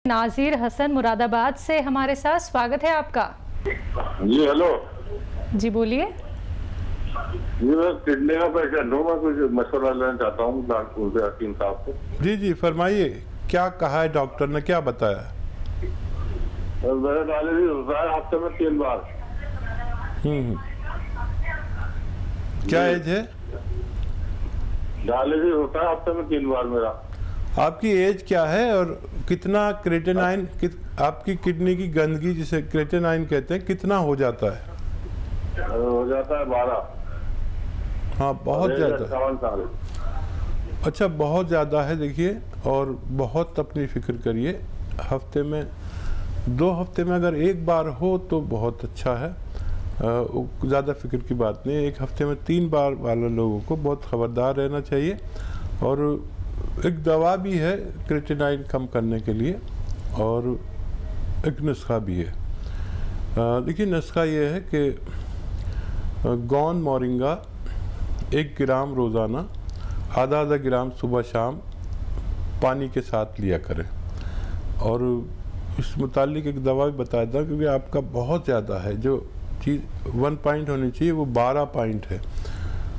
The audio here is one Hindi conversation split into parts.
नाजिर हसन मुरादाबाद से हमारे साथ, स्वागत है आपका। जी हेलो जी बोलिए। जी मैं किडनी का पेशेंट हूँ, मैं कुछ मशवरा लेना चाहता हूँ डॉक्टर से, हकीम साहब से। जी जी फरमाइए, क्या कहा है डॉक्टर ने, क्या बताया? मेरा डायलिसिस होता है हफ्ते में 3 बार। क्या एज है? डायलिसिस होता है हफ्ते में 3 बार मेरा। आपकी एज क्या है और कितना क्रेटेनाइन, आपकी किडनी की गंदगी जिसे क्रेटेनाइन कहते हैं, कितना हो जाता है? हो जाता है 12। हाँ बहुत ज़्यादा। 57 साल। अच्छा बहुत ज़्यादा है। देखिए, और बहुत अपनी फिक्र करिए। हफ्ते में 2 हफ्ते में अगर 1 बार हो तो बहुत अच्छा है, ज़्यादा फिक्र की बात नहीं है। 1 हफ्ते में 3 बार वाले लोगों को बहुत खबरदार रहना चाहिए। और एक दवा भी है क्रेटेनाइन कम करने के लिए, और एक नुस्खा भी है। देखिए नुस्खा ये है कि गौन मोरिंगा 1 ग्राम रोज़ाना, आधा ग्राम सुबह शाम पानी के साथ लिया करें। और इस मुतालिक एक दवा भी बताया था, क्योंकि आपका बहुत ज़्यादा है, जो चीज़ 1 पॉइंट होनी चाहिए वो 12 पॉइंट है।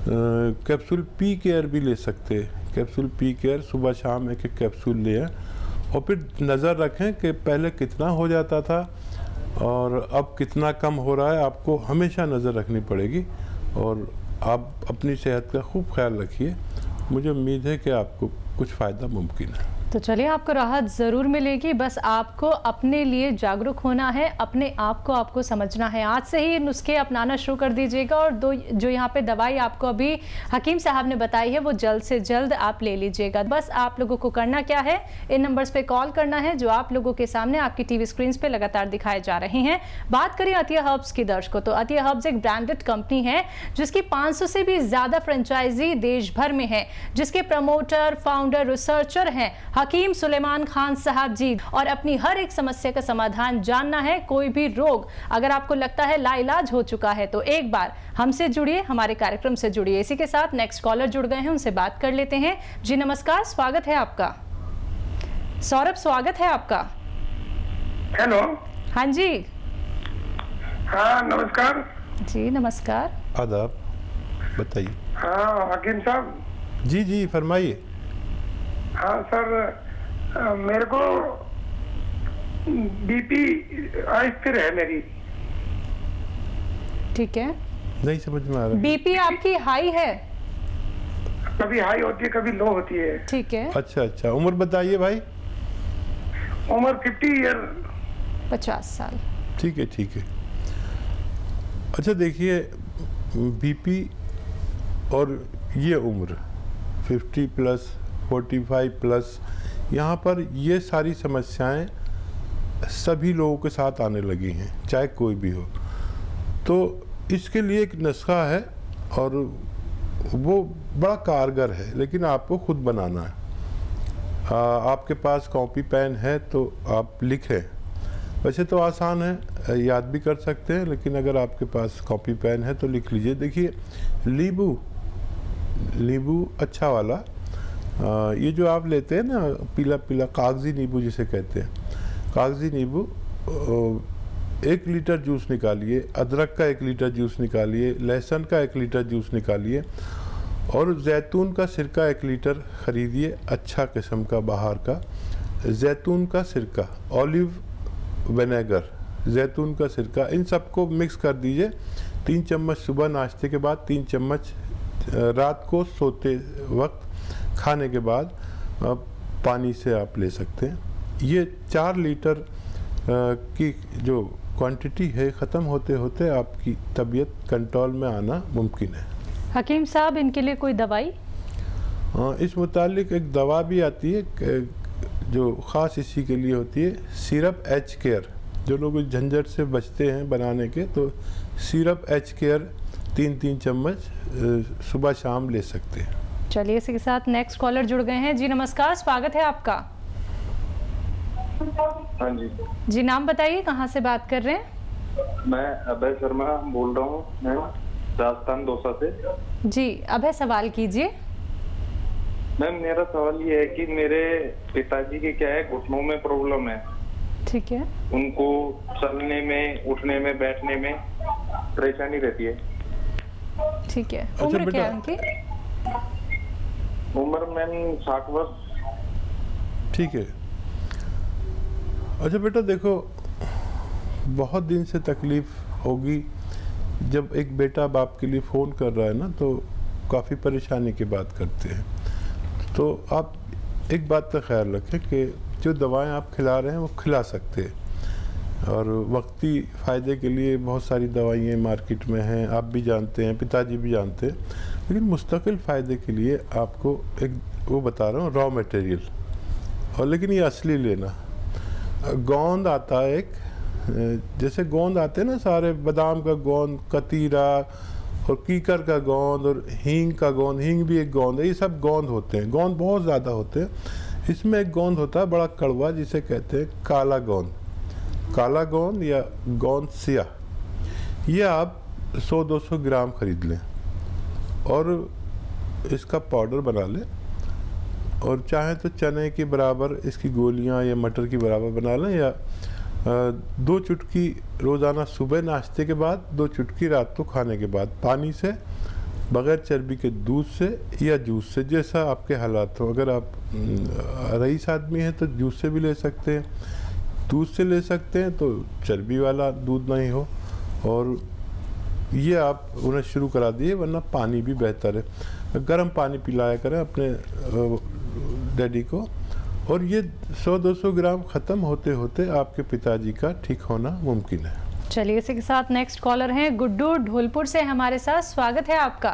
कैप्सूल पी केयर भी ले सकते हैं। कैप्सूल पी केयर सुबह शाम 1-1 कैप्सूल लें, और फिर नज़र रखें कि पहले कितना हो जाता था और अब कितना कम हो रहा है। आपको हमेशा नज़र रखनी पड़ेगी, और आप अपनी सेहत का खूब ख्याल रखिए। मुझे उम्मीद है कि आपको कुछ फ़ायदा मुमकिन है। तो चलिए, आपको राहत ज़रूर मिलेगी, बस आपको अपने लिए जागरूक होना है, अपने आप को आपको समझना है। आज से ही नुस्खे अपनाना शुरू कर दीजिएगा, और जो यहाँ पे दवाई आपको अभी हकीम साहब ने बताई है वो जल्द से जल्द आप ले लीजिएगा। बस आप लोगों को करना क्या है, इन नंबर्स पे कॉल करना है जो आप लोगों के सामने आपकी टीवी स्क्रीन पे लगातार दिखाए जा रहे हैं। बात करें अतिया हर्ब्स की दर्शकों, तो अतिया हर्ब्स एक ब्रांडेड कंपनी है जिसकी 500 से भी ज़्यादा फ्रेंचाइजी देश भर में है, जिसके प्रमोटर, फाउंडर, रिसर्चर हैं हकीम सुलेमान खान साहब जी। और अपनी हर एक समस्या का समाधान जानना है, कोई भी रोग अगर आपको लगता है लाइलाज हो चुका है, तो एक बार हमसे जुड़िए, हमारे कार्यक्रम से जुड़िए। इसी के साथ नेक्स्ट कॉलर जुड़ गए हैं, उनसे बात कर लेते हैं। जी नमस्कार, स्वागत है आपका। सौरभ, स्वागत है आपका। हेलो। हाँ जी। हाँ नमस्कार। जी नमस्कार। आदाब, बताइए। हाँ हकीम साहब। जी जी फरमाइए। हाँ सर, मेरे को बीपी अस्थिर है मेरी। ठीक है, नहीं समझ में आ रहा। बीपी आपकी हाई है? कभी हाई होती है, कभी लो होती है। ठीक है। अच्छा अच्छा, उम्र बताइए भाई। उम्र 50 ईयर। 50 साल। ठीक है ठीक है। अच्छा देखिए, बीपी और ये उम्र 50 प्लस, 45 प्लस, यहाँ पर ये सारी समस्याएं सभी लोगों के साथ आने लगी हैं, चाहे कोई भी हो। तो इसके लिए एक नुस्खा है, और वो बड़ा कारगर है, लेकिन आपको खुद बनाना है। आपके पास कॉपी पेन है तो आप लिखें। वैसे तो आसान है, याद भी कर सकते हैं, लेकिन अगर आपके पास कॉपी पेन है तो लिख लीजिए। देखिए, नींबू अच्छा वाला, ये जो आप लेते हैं ना, पीला पीला कागजी नींबू जिसे कहते हैं, कागजी नींबू 1 लीटर जूस निकालिए, अदरक का 1 लीटर जूस निकालिए, लहसुन का 1 लीटर जूस निकालिए, और जैतून का सिरका 1 लीटर ख़रीदिए, अच्छा किस्म का बाहर का जैतून का सिरका, ऑलिव विनेगर, जैतून का सिरका, इन सबको मिक्स कर दीजिए। 3 चम्मच सुबह नाश्ते के बाद, 3 चम्मच रात को सोते वक्त, खाने के बाद पानी से आप ले सकते हैं। ये 4 लीटर की जो क्वांटिटी है, ख़त्म होते होते आपकी तबीयत कंट्रोल में आना मुमकिन है। हकीम साहब, इनके लिए कोई दवाई? हाँ, इस मुतालिक एक दवा भी आती है जो ख़ास इसी के लिए होती है, सिरप एच केयर। जो लोग झंझट से बचते हैं बनाने के, तो सिरप एच केयर 3-3 चम्मच सुबह शाम ले सकते हैं। चलिए, इसी के साथ नेक्स्ट कॉलर जुड़ गए हैं। जी नमस्कार, स्वागत है आपका। हाँ जी। जी नाम बताइए, कहाँ से बात कर रहे हैं? मैं अभय शर्मा बोल रहा हूँ, मैं राजस्थान दौसा से। जी अभय, सवाल कीजिए। मैम मेरा सवाल ये है कि मेरे पिताजी के क्या है, घुटनों में प्रॉब्लम है। ठीक है, उनको चलने में, उठने में, बैठने में परेशानी रहती है। ठीक है। अच्छा उम्र क्या है बेटा। उनकी? उम्र मैम 60 वर्ष। ठीक है। अच्छा बेटा देखो, बहुत दिन से तकलीफ होगी। जब एक बेटा बाप के लिए फ़ोन कर रहा है ना, तो काफ़ी परेशानी की बात करते हैं। तो आप एक बात का ख्याल रखें कि जो दवाएं आप खिला रहे हैं वो खिला सकते हैं, और वक्ती फ़ायदे के लिए बहुत सारी दवाइयाँ मार्केट में हैं, आप भी जानते हैं, पिताजी भी जानते हैं। लेकिन मुस्तकिल फ़ायदे के लिए आपको एक वो बता रहा हूँ, रॉ मटेरियल, और लेकिन ये असली लेना। गोंद आता है एक, जैसे गोंद आते हैं ना सारे, बादाम का गोंद, कतीरा और कीकर का गोंद और हींग का गोंद, हींग भी एक गोंद है। ये सब गोंद होते हैं, गोंद बहुत ज़्यादा होते हैं। इसमें एक गोंद होता है बड़ा कड़वा, जिसे कहते हैं काला गोंद, काला गोंद या गोंद सिया। ये आप 100-200 ग्राम खरीद लें और इसका पाउडर बना लें, और चाहे तो चने के बराबर इसकी गोलियां या मटर की बराबर बना लें, या 2 चुटकी रोज़ाना सुबह नाश्ते के बाद, 2 चुटकी रात को खाने के बाद, पानी से, बग़ैर चर्बी के दूध से या जूस से, जैसा आपके हालात हो। अगर आप रईस आदमी हैं तो जूस से भी ले सकते हैं, दूध से ले सकते हैं तो चर्बी वाला दूध नहीं हो, और ये आप उन्हें शुरू करा दिए। वरना पानी भी बेहतर है, गर्म पानी पिलाया करें अपने डैडी को, और ये 100-200 ग्राम ख़त्म होते होते आपके पिताजी का ठीक होना मुमकिन है। चलिए, इसी के साथ नेक्स्ट कॉलर हैं गुड्डू ढोलपुर से हमारे साथ। स्वागत है आपका।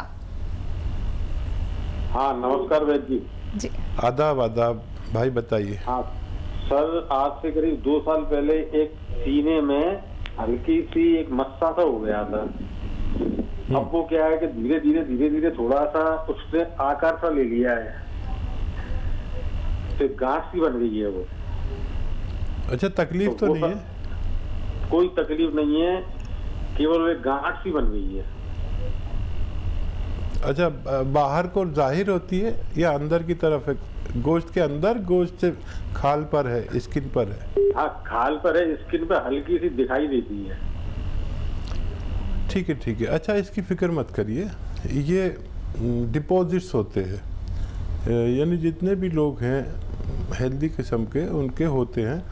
हाँ नमस्कार वैद्य जी। जी, आदाब आदाब भाई, बताइए। हाँ सर, आज से करीब 2 साल पहले एक सीने में हल्की सी एक मस्सा सा हो गया था। अब वो क्या है कि धीरे धीरे थोड़ा सा उसने आकार सा ले लिया है, तो गांठ सी बन गई है वो। अच्छा, तकलीफ तो नहीं है? कोई तकलीफ नहीं है, केवल एक गांठ सी बन गई है। अच्छा, बाहर को जाहिर होती है या अंदर की तरफ है? गोश्त के अंदर, गोश्त से खाल पर है, स्किन पर है? हाँ खाल पर है, स्किन पर हल्की सी दिखाई देती है। ठीक है ठीक है। अच्छा, इसकी फिक्र मत करिए, ये डिपॉजिट्स होते हैं, यानी जितने भी लोग हैं हेल्दी किस्म के उनके होते हैं,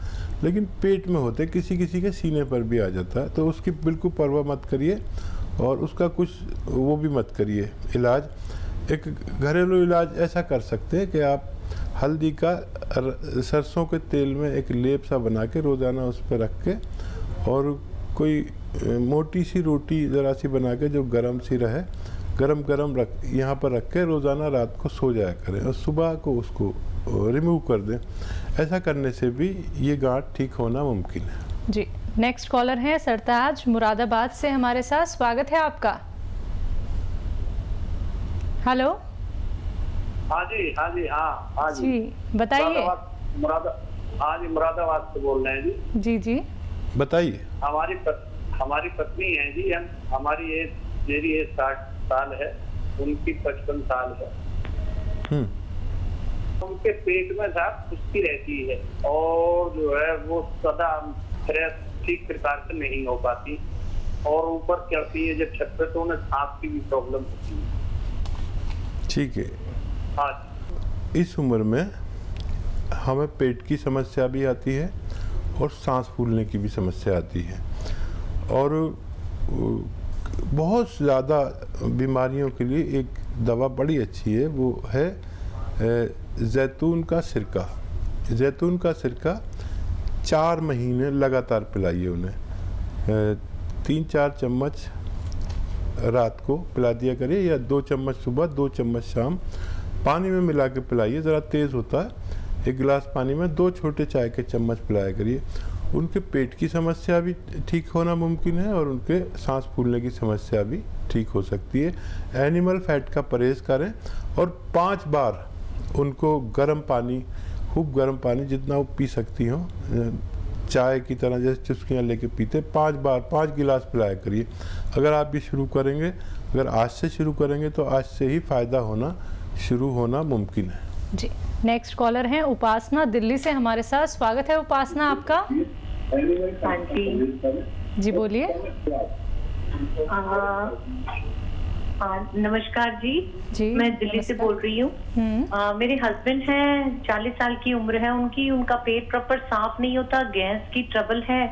लेकिन पेट में होते हैं, किसी किसी के सीने पर भी आ जाता है। तो उसकी बिल्कुल परवाह मत करिए, और उसका कुछ वो भी मत करिए इलाज। एक घरेलू इलाज ऐसा कर सकते हैं कि आप हल्दी का सरसों के तेल में एक लेप सा बना के रोज़ाना उस पर रख के, और कोई मोटी सी रोटी ज़रा सी बना के जो गरम सी रहे, गरम गरम रख यहाँ पर रख के रोज़ाना रात को सो जाया करें, और सुबह को उसको रिमूव कर दें। ऐसा करने से भी ये गांठ ठीक होना मुमकिन है। जी, नेक्स्ट कॉलर हैं सरताज मुरादाबाद से हमारे साथ। स्वागत है आपका। हेलो। हाँ जी, हाँ जी, हाँ जी, बताइए। हाँ जी, मुरादाबाद से बोल रहे हैं जी। जी जी, बताइए। हमारी पत्नी है जी, हमारी एज, मेरी एज 60 साल है, उनकी 55 साल है। उनके पेट में साहब खुश्की रहती है, और जो है वो सदा फ्रेश ठीक प्रकार से नहीं हो पाती, और ऊपर चढ़ती है जब छत पे तो उन्हें सांस की भी प्रॉब्लम होती है। ठीक है। हाँ, इस उम्र में हमें पेट की समस्या भी आती है और सांस फूलने की भी समस्या आती है, और बहुत ज़्यादा बीमारियों के लिए एक दवा बड़ी अच्छी है, वो है जैतून का सिरका। जैतून का सिरका 4 महीने लगातार पिलाइए उन्हें, 3-4 चम्मच रात को पिला दिया करिए, या 2 चम्मच सुबह, 2 चम्मच शाम, पानी में मिला के पिलाइए। ज़रा तेज़ होता है, 1 गिलास पानी में 2 छोटे चाय के चम्मच पिलाया करिए। उनके पेट की समस्या भी ठीक होना मुमकिन है, और उनके सांस फूलने की समस्या भी ठीक हो सकती है। एनिमल फैट का परहेज़ करें, और 5 बार उनको गर्म पानी, खूब गर्म पानी जितना वो पी सकती हो, चाय की तरह जैसे चुस्कियाँ लेके पीते, 5 बार 5 गिलास पिलाया करिए। अगर आप ये शुरू करेंगे, अगर आज से शुरू करेंगे, तो आज से ही फ़ायदा होना शुरू होना मुमकिन है। जी, नेक्स्ट कॉलर हैं उपासना दिल्ली से हमारे साथ। स्वागत है उपासना आपका। हाँ जी। जी बोलिए। नमस्कार जी। जी, मैं दिल्ली से बोल रही हूँ। मेरे हस्बैंड हैं, 40 साल की उम्र है उनकी, उनका पेट प्रॉपर साफ नहीं होता, गैस की ट्रबल है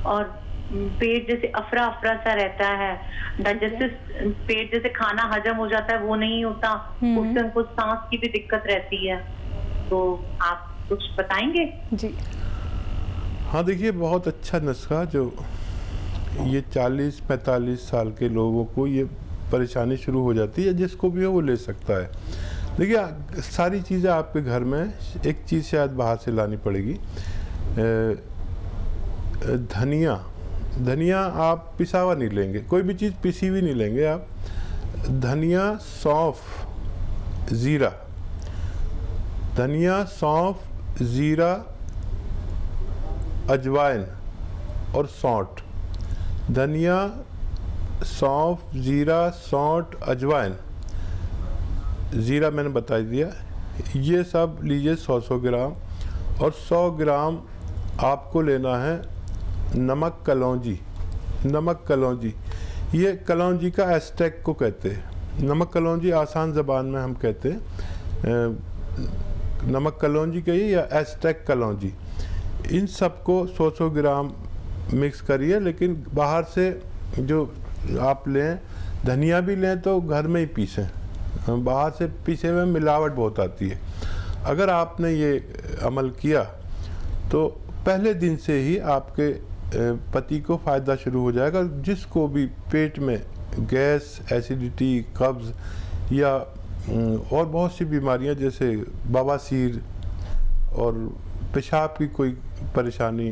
और पेट जैसे अफरा अफरा सा रहता है, डाइजेस्टिव पेट जैसे खाना हजम हो जाता है वो नहीं होता, उससे उनको सांस की भी दिक्कत रहती है, तो आप कुछ बताएंगे? जी हाँ देखिए, बहुत अच्छा नुस्खा जो ये 40-45 साल के लोगों को ये परेशानी शुरू हो जाती है, जिसको भी हो वो ले सकता है। देखिए सारी चीज़ें आपके घर में, एक चीज़ शायद बाहर से लानी पड़ेगी। धनिया आप पिसा हुआ नहीं लेंगे, कोई भी चीज़ पिसी हुई नहीं लेंगे आप। धनिया, सौंफ, ज़ीरा, धनिया, सौंफ, ज़ीरा, अजवाइन और सौंठ। धनिया, सौंफ, ज़ीरा, सौंठ, अजवाइन, ज़ीरा मैंने बता दिया, ये सब लीजिए 100 ग्राम। और 100 ग्राम आपको लेना है नमक कलौंजी। नमक कलौंजी, ये कलौंजी का एस्टेक को कहते हैं। नमक कलौंजी आसान ज़बान में हम कहते हैं नमक कलौंजी कहिए या एस्टेक कलौंजी। इन सबको 100 ग्राम मिक्स करिए, लेकिन बाहर से जो आप लें, धनिया भी लें तो घर में ही पीसें, बाहर से पीसे में मिलावट बहुत आती है। अगर आपने ये अमल किया तो पहले दिन से ही आपके पति को फ़ायदा शुरू हो जाएगा। जिसको भी पेट में गैस, एसिडिटी, कब्ज़ या और बहुत सी बीमारियां जैसे बवासीर और पेशाब की कोई परेशानी,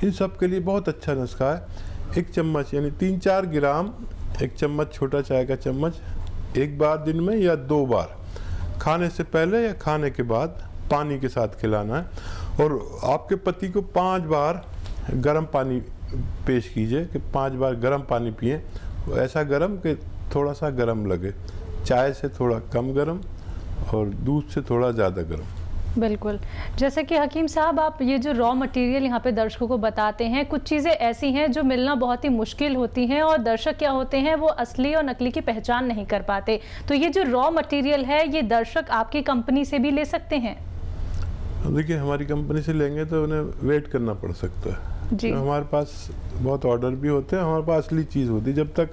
इन सब के लिए बहुत अच्छा नुस्खा है। 1 चम्मच यानी 3-4 ग्राम, 1 चम्मच छोटा चाय का चम्मच, एक बार दिन में या 2 बार, खाने से पहले या खाने के बाद पानी के साथ खिलाना है। और आपके पति को 5 बार गर्म पानी पेश कीजिए कि 5 बार गर्म पानी पिए, ऐसा गर्म कि थोड़ा सा गर्म लगे, चाय से थोड़ा कम गर्म और दूध से थोड़ा ज़्यादा गर्म। बिल्कुल, जैसे कि हकीम साहब आप ये जो रॉ मटेरियल यहाँ पे दर्शकों को बताते हैं, कुछ चीज़ें ऐसी हैं जो मिलना बहुत ही मुश्किल होती हैं और दर्शक क्या होते हैं वो असली और नकली की पहचान नहीं कर पाते। तो ये जो रॉ मटेरियल है ये दर्शक आपकी कंपनी से भी ले सकते हैं? देखिए हमारी कंपनी से लेंगे तो उन्हें वेट करना पड़ सकता है जी। तो हमारे पास बहुत ऑर्डर भी होते हैं, हमारे पास असली चीज़ होती है। जब तक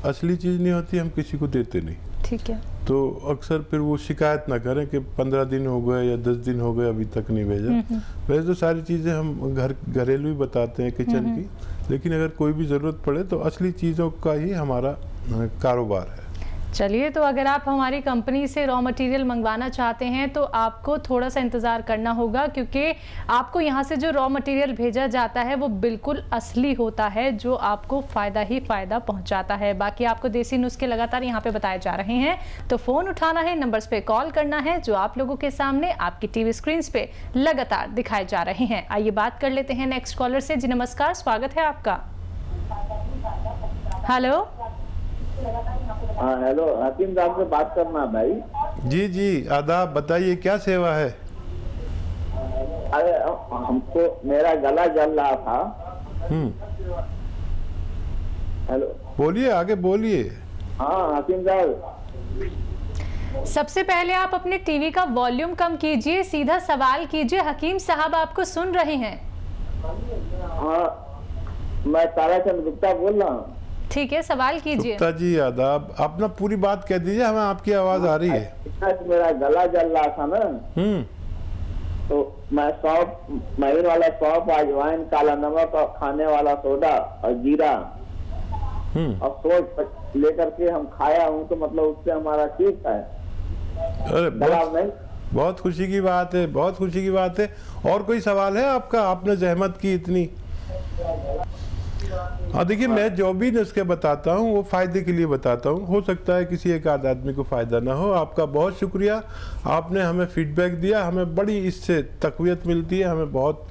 असली चीज़ नहीं होती हम किसी को देते नहीं। ठीक है। तो अक्सर फिर वो शिकायत ना करें कि 15 दिन हो गए या 10 दिन हो गए अभी तक नहीं भेजा। वैसे तो सारी चीज़ें हम घरेलू ही बताते हैं किचन की, लेकिन अगर कोई भी ज़रूरत पड़े तो असली चीज़ों का ही हमारा कारोबार है। चलिए, तो अगर आप हमारी कंपनी से रॉ मटेरियल मंगवाना चाहते हैं तो आपको थोड़ा सा इंतज़ार करना होगा, क्योंकि आपको यहाँ से जो रॉ मटेरियल भेजा जाता है वो बिल्कुल असली होता है, जो आपको फ़ायदा ही फ़ायदा पहुँचाता है। बाकी आपको देसी नुस्खे लगातार यहाँ पे बताए जा रहे हैं, तो फ़ोन उठाना है, नंबर्स पे कॉल करना है जो आप लोगों के सामने आपकी टीवी स्क्रीन पे लगातार दिखाए जा रहे हैं। आइए बात कर लेते हैं नेक्स्ट कॉलर से। जी नमस्कार, स्वागत है आपका। हेलो। हाँ हेलो, हकीम साहब से बात करना भाई। जी जी, आदाब, बताइए क्या सेवा है? अरे हमको, मेरा गला जल रहा था। हेलो, बोलिए, आगे बोलिए। हाँ हकीम साहब, सबसे पहले आप अपने टीवी का वॉल्यूम कम कीजिए, सीधा सवाल कीजिए, हकीम साहब आपको सुन रहे हैं। हाँ मैं ताराचंद गुप्ता बोल रहा हूँ। ठीक है, सवाल कीजिए। गुप्ता जी आदाब, अपना पूरी बात कह दीजिए, हमें आपकी आवाज आ रही है। मेरा गला जल रहा था ना, तो मैं सौंफ, महीन वाला सौंफ, अजवाइन, काला नमक और खाने वाला सोडा और जीरा और सोच लेकर के हम खाया हूँ, तो मतलब उससे हमारा ठीक है। अरे बहुत खुशी की बात है, बहुत खुशी की बात है। और कोई सवाल है आपका? आपने जहमत की इतनी। हाँ देखिए, मैं जो भी नुस्खे बताता हूँ वो फ़ायदे के लिए बताता हूँ। हो सकता है किसी एक आध आदमी को फ़ायदा ना हो। आपका बहुत शुक्रिया, आपने हमें फीडबैक दिया, हमें बड़ी इससे तक़वियत मिलती है, हमें बहुत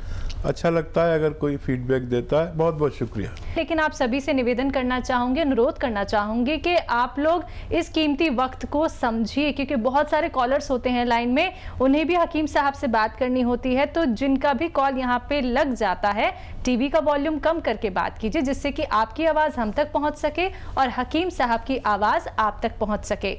अच्छा लगता है अगर कोई फीडबैक देता है। बहुत बहुत शुक्रिया। लेकिन आप सभी से निवेदन करना चाहूँगी, अनुरोध करना चाहूँगी कि आप लोग इस कीमती वक्त को समझिए, क्योंकि बहुत सारे कॉलर्स होते हैं लाइन में, उन्हें भी हकीम साहब से बात करनी होती है। तो जिनका भी कॉल यहाँ पे लग जाता है, टीवी का वॉल्यूम कम करके बात कीजिए, जिससे कि आपकी आवाज़ हम तक पहुँच सके और हकीम साहब की आवाज़ आप तक पहुँच सके।